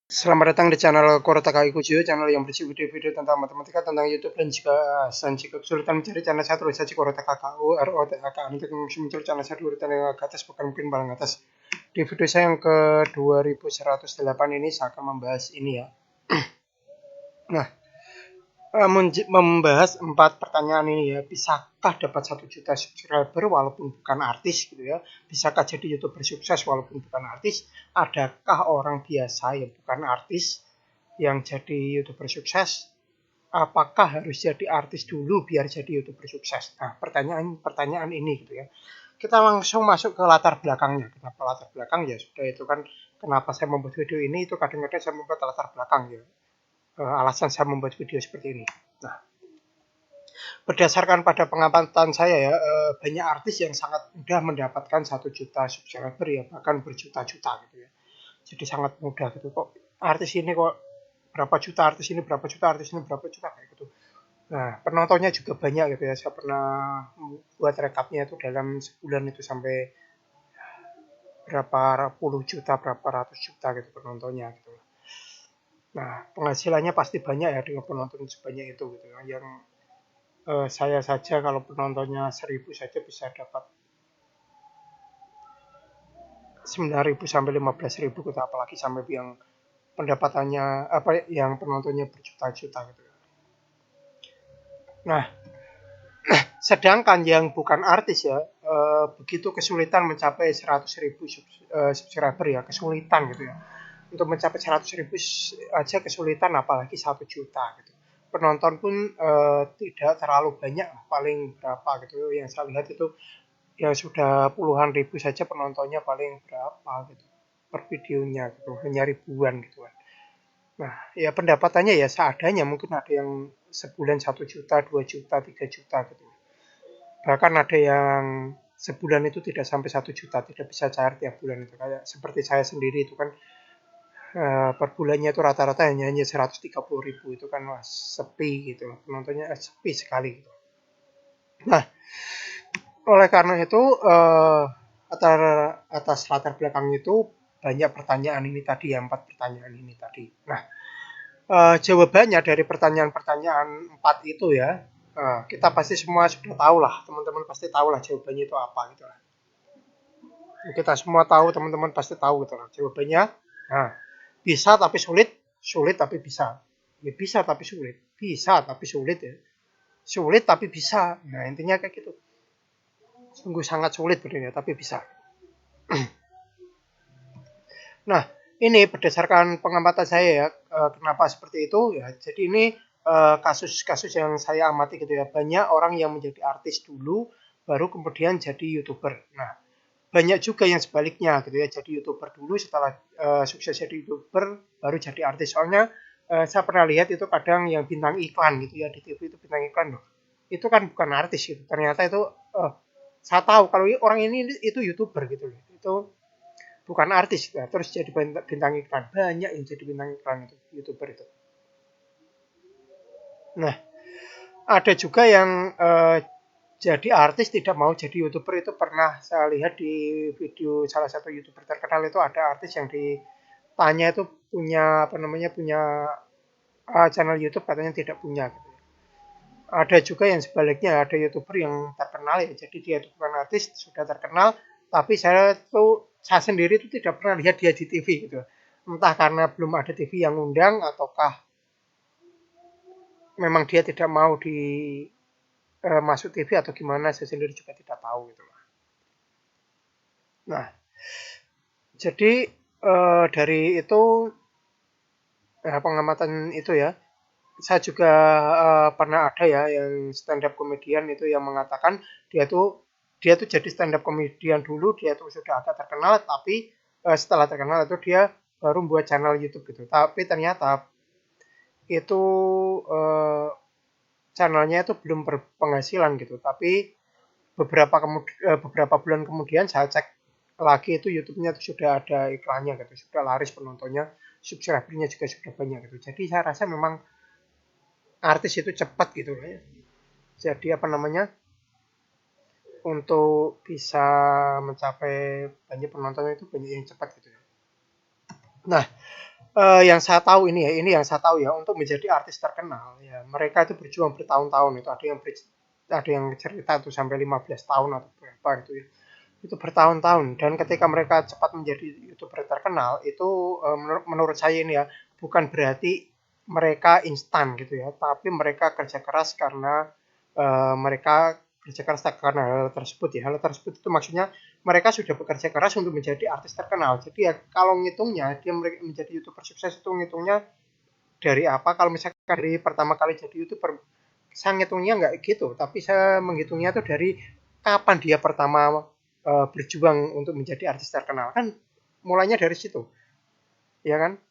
Selamat datang di channel Korota Kujo, channel yang berisi video-video tentang matematika, tentang YouTube, dan jika kesulitan mencari channel saya, tulis saja Korota KKU, ROTAK, untuk muncul channel saya di urutan yang ke atas, bukan mungkin paling atas. Di video saya yang ke 2108 ini, saya akan membahas ini ya. Nah, membahas 4 pertanyaan ini ya. Bisakah dapat 1 juta subscriber walaupun bukan artis gitu ya? Bisakah jadi YouTuber sukses walaupun bukan artis? Adakah orang biasa yang bukan artis yang jadi YouTuber sukses? Apakah harus jadi artis dulu biar jadi YouTuber sukses? Nah, pertanyaan ini gitu ya. Kita langsung masuk ke latar belakangnya. Kenapa latar belakang? Ya sudah, itu kan kenapa saya membuat video ini, itu kadang-kadang saya membuat latar belakang ya. Alasan saya membuat video seperti ini. Nah, berdasarkan pada pengamatan saya ya, banyak artis yang sangat mudah mendapatkan 1 juta subscriber ya, bahkan berjuta-juta gitu ya. Jadi sangat mudah gitu. Kok artis ini kok berapa juta, artis ini berapa juta, artis ini berapa juta, kayak gitu. Nah, penontonnya juga banyak gitu ya. Saya pernah buat rekapnya itu dalam sebulan itu sampai berapa puluh juta, berapa ratus juta gitu penontonnya gitu. Nah, penghasilannya pasti banyak ya dengan penonton sebanyak itu gitu ya. Yang saya saja kalau penontonnya 1000 saja bisa dapat 9.000 sampai 15.000 gitu, apalagi sampai yang pendapatannya yang penontonnya berjuta-juta gitu. Nah, sedangkan yang bukan artis ya, begitu kesulitan mencapai 100.000 subscriber ya, kesulitan gitu ya. Untuk mencapai 100.000 aja kesulitan, apalagi 1 juta gitu. Penonton pun tidak terlalu banyak, paling berapa gitu. Yang saya lihat itu ya sudah puluhan ribu saja penontonnya, paling berapa gitu per videonya gitu, hanya ribuan gitu kan. Nah, ya pendapatannya ya seadanya, mungkin ada yang sebulan 1 juta, 2 juta, 3 juta gitu. Bahkan ada yang sebulan itu tidak sampai 1 juta, tidak bisa cair tiap bulan itu. Kayak seperti saya sendiri itu kan, per bulannya itu rata-rata hanya 130.000, itu kan wah, sepi gitu, penontonnya sepi sekali gitu. Nah, oleh karena itu, atas latar belakang itu banyak pertanyaan ini tadi ya, 4 pertanyaan ini tadi. Nah, jawabannya dari pertanyaan-pertanyaan 4 itu ya, kita pasti semua sudah tahu lah, teman-teman pasti tahu lah jawabannya itu apa gitu lah. Kita semua tahu, teman-teman pasti tahu gitu lah jawabannya. Nah, bisa tapi sulit, sulit tapi bisa. Ya bisa tapi sulit, bisa tapi sulit ya. Sulit tapi bisa. Nah, intinya kayak gitu. Sungguh sangat sulit sebenarnya, tapi bisa. Nah, ini berdasarkan pengamatan saya ya, kenapa seperti itu ya. Jadi ini kasus-kasus yang saya amati gitu ya. Banyak orang yang menjadi artis dulu, baru kemudian jadi YouTuber. Nah, banyak juga yang sebaliknya gitu ya. Jadi YouTuber dulu, setelah sukses jadi YouTuber, baru jadi artis. Soalnya saya pernah lihat itu kadang yang bintang iklan gitu ya, di TV itu bintang iklan loh. Itu kan bukan artis gitu. Ternyata itu saya tahu kalau orang ini itu YouTuber gitu loh. Itu bukan artis ya, terus jadi bintang iklan. Banyak yang jadi bintang iklan itu, YouTuber itu. Nah, ada juga yang jadi artis tidak mau jadi YouTuber. Itu pernah saya lihat di video salah satu YouTuber terkenal. Itu ada artis yang ditanya itu punya apa namanya, punya channel YouTube, katanya tidak punya gitu. Ada juga yang sebaliknya, ada YouTuber yang terkenal ya, jadi dia itu bukan artis, sudah terkenal, tapi saya sendiri itu tidak pernah lihat dia di TV gitu. Entah karena belum ada TV yang undang, ataukah memang dia tidak mau di masuk TV, atau gimana, saya sendiri juga tidak tahu gitu. Nah, jadi dari itu pengamatan itu ya, saya juga pernah ada ya yang stand up comedian itu yang mengatakan dia tuh jadi stand up comedian dulu, dia tuh sudah agak terkenal, tapi setelah terkenal itu dia baru buat channel YouTube gitu. Tapi ternyata itu uh, channelnya itu belum berpenghasilan gitu. Tapi beberapa bulan kemudian saya cek lagi, itu YouTube-nya itu sudah ada iklannya gitu, sudah laris penontonnya, subscribernya juga sudah banyak gitu. Jadi saya rasa memang artis itu cepat gitu lah ya. Jadi apa namanya, untuk bisa mencapai banyak penonton itu banyak yang cepat gitu ya. Nah, Yang saya tahu ini yang saya tahu ya, untuk menjadi artis terkenal ya, mereka itu berjuang bertahun-tahun itu. Ada yang cerita itu sampai 15 tahun atau berapa gitu ya. Itu bertahun-tahun, dan ketika mereka cepat menjadi YouTuber terkenal itu menurut saya ini ya, bukan berarti mereka instan gitu ya, tapi mereka kerja keras karena mereka kerja keras karena hal tersebut ya. Hal tersebut itu maksudnya mereka sudah bekerja keras untuk menjadi artis terkenal. Jadi ya kalau ngitungnya dia menjadi YouTuber sukses itu ngitungnya dari apa? Kalau misalkan dari pertama kali jadi YouTuber, saya ngitungnya nggak gitu, tapi saya menghitungnya itu dari kapan dia pertama berjuang untuk menjadi artis terkenal. Kan mulainya dari situ, ya kan?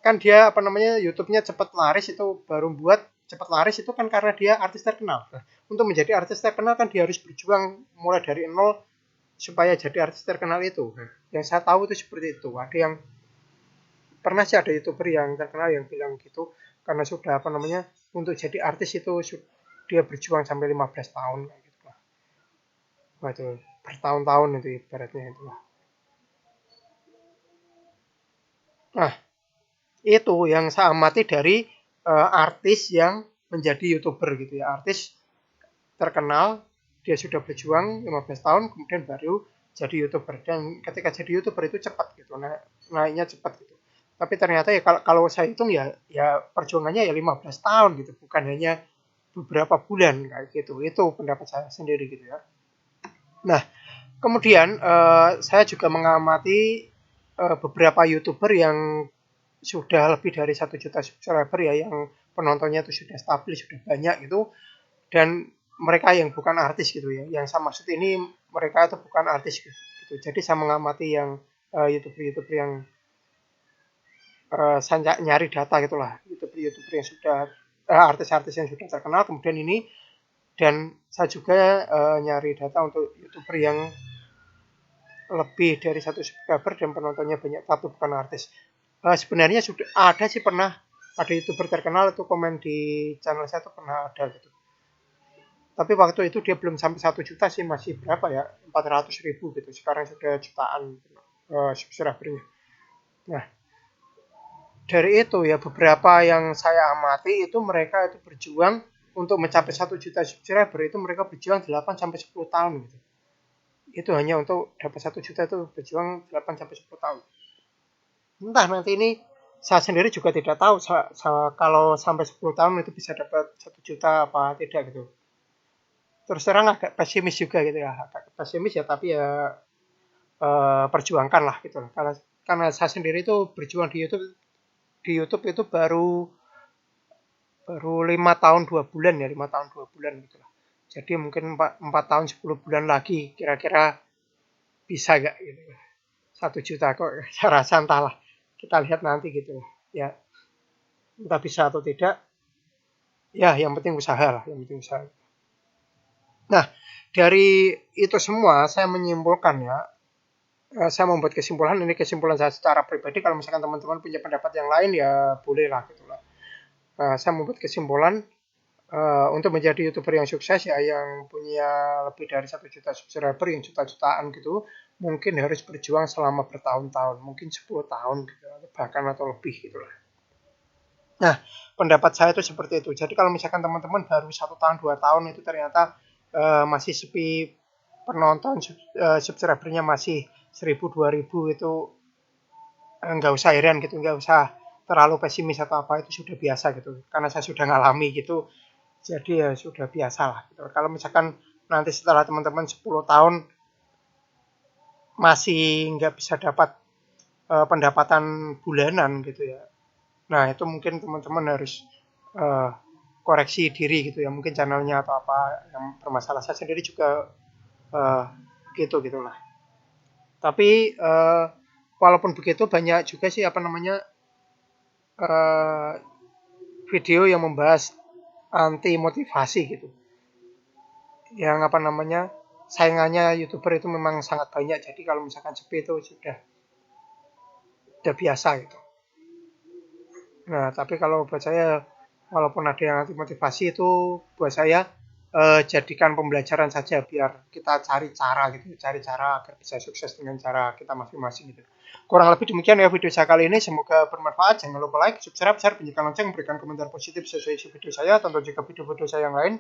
Kan dia apa namanya YouTube-nya cepat laris itu baru buat cepat laris itu kan karena dia artis terkenal. Nah, untuk menjadi artis terkenal kan dia harus berjuang mulai dari nol supaya jadi artis terkenal itu. Nah, yang saya tahu itu seperti itu. Ada yang pernah sih ada YouTuber yang terkenal yang bilang gitu karena sudah apa namanya untuk jadi artis itu dia berjuang sampai 15 tahun kayak gitu lah. Wah, itu bertahun-tahun itu ibaratnya itu lah. Nah, itu yang saya amati dari artis yang menjadi YouTuber gitu ya. Artis terkenal, dia sudah berjuang 15 tahun kemudian baru jadi YouTuber, dan ketika jadi YouTuber itu cepat gitu. Nah, naiknya cepat gitu. Tapi ternyata ya kalau saya hitung ya perjuangannya ya 15 tahun gitu, bukan hanya beberapa bulan kayak gitu. Itu pendapat saya sendiri gitu ya. Nah, kemudian saya juga mengamati beberapa YouTuber yang sudah lebih dari 1 juta subscriber ya, yang penontonnya itu sudah stabil, sudah banyak gitu, dan mereka yang bukan artis gitu ya. Yang saya maksud ini mereka itu bukan artis gitu. Jadi saya mengamati yang YouTuber-YouTuber yang saya nyari data gitulah, YouTuber-YouTuber yang sudah artis-artis yang sudah terkenal kemudian ini, dan saya juga nyari data untuk YouTuber yang lebih dari 1 subscriber dan penontonnya banyak tapi bukan artis. Sebenarnya sudah ada sih, pernah ada YouTuber terkenal itu komen di channel saya tuh pernah ada gitu. Tapi waktu itu dia belum sampai 1 juta sih, masih berapa ya, 400.000 gitu. Sekarang sudah jutaan subscribernya. Nah, dari itu ya beberapa yang saya amati itu mereka itu berjuang untuk mencapai 1 juta subscriber itu mereka berjuang 8 sampai 10 tahun gitu. Itu hanya untuk dapat 1 juta itu berjuang 8 sampai 10 tahun. Entah nanti ini saya sendiri juga tidak tahu kalau sampai 10 tahun itu bisa dapat 1 juta apa tidak gitu. Terus terang agak pesimis juga gitu ya, agak pesimis ya, tapi ya perjuangkan lah gitu. Karena saya sendiri itu berjuang di YouTube itu baru baru 5 tahun 2 bulan ya, 5 tahun 2 bulan gitu lah. Jadi mungkin 4 tahun 10 bulan lagi kira-kira bisa gak gitu. 1 juta kok saya rasa entahlah. Kita lihat nanti gitu ya. Entah bisa atau tidak. Ya yang penting usaha lah, yang penting usaha. Nah, dari itu semua saya menyimpulkan ya, saya membuat kesimpulan, ini kesimpulan saya secara pribadi, kalau misalkan teman-teman punya pendapat yang lain ya boleh lah gitu lah. Saya membuat kesimpulan untuk menjadi YouTuber yang sukses ya, yang punya lebih dari 1 juta subscriber, yang juta-jutaan gitu, mungkin harus berjuang selama bertahun-tahun, mungkin 10 tahun gitu, bahkan atau lebih gitu lah. Nah, pendapat saya itu seperti itu. Jadi kalau misalkan teman-teman baru 1 tahun 2 tahun itu ternyata masih sepi penonton, subscribernya masih 1.000 2.000 itu, nggak usah heran gitu, nggak usah terlalu pesimis atau apa, itu sudah biasa gitu. Karena saya sudah ngalami gitu, jadi ya sudah biasa lah gitu. Kalau misalkan nanti setelah teman-teman 10 tahun masih nggak bisa dapat pendapatan bulanan gitu ya, nah itu mungkin teman-teman harus uh, koreksi diri gitu ya, mungkin channelnya atau apa yang bermasalah. Saya sendiri juga uh, gitu gitulah. Tapi walaupun begitu banyak juga sih apa namanya uh, video yang membahas anti motivasi gitu, yang apa namanya saingannya YouTuber itu memang sangat banyak. Jadi kalau misalkan sepi itu sudah biasa gitu. Nah, tapi kalau buat saya walaupun ada yang anti motivasi itu buat saya jadikan pembelajaran saja biar kita cari cara gitu, cari cara agar bisa sukses dengan cara kita masing-masing gitu. Kurang lebih demikian ya video saya kali ini, semoga bermanfaat. Jangan lupa like, subscribe, share, bunyikan lonceng, berikan komentar positif sesuai isi video saya, tonton juga video-video saya yang lain.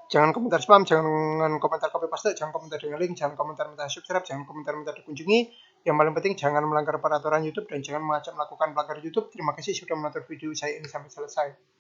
Jangan komentar spam, jangan komentar copy paste, jangan komentar dengan link, jangan komentar minta subscribe, jangan komentar minta dikunjungi. Yang paling penting jangan melanggar peraturan YouTube dan jangan melakukan pelanggar YouTube. Terima kasih sudah menonton video saya ini sampai selesai.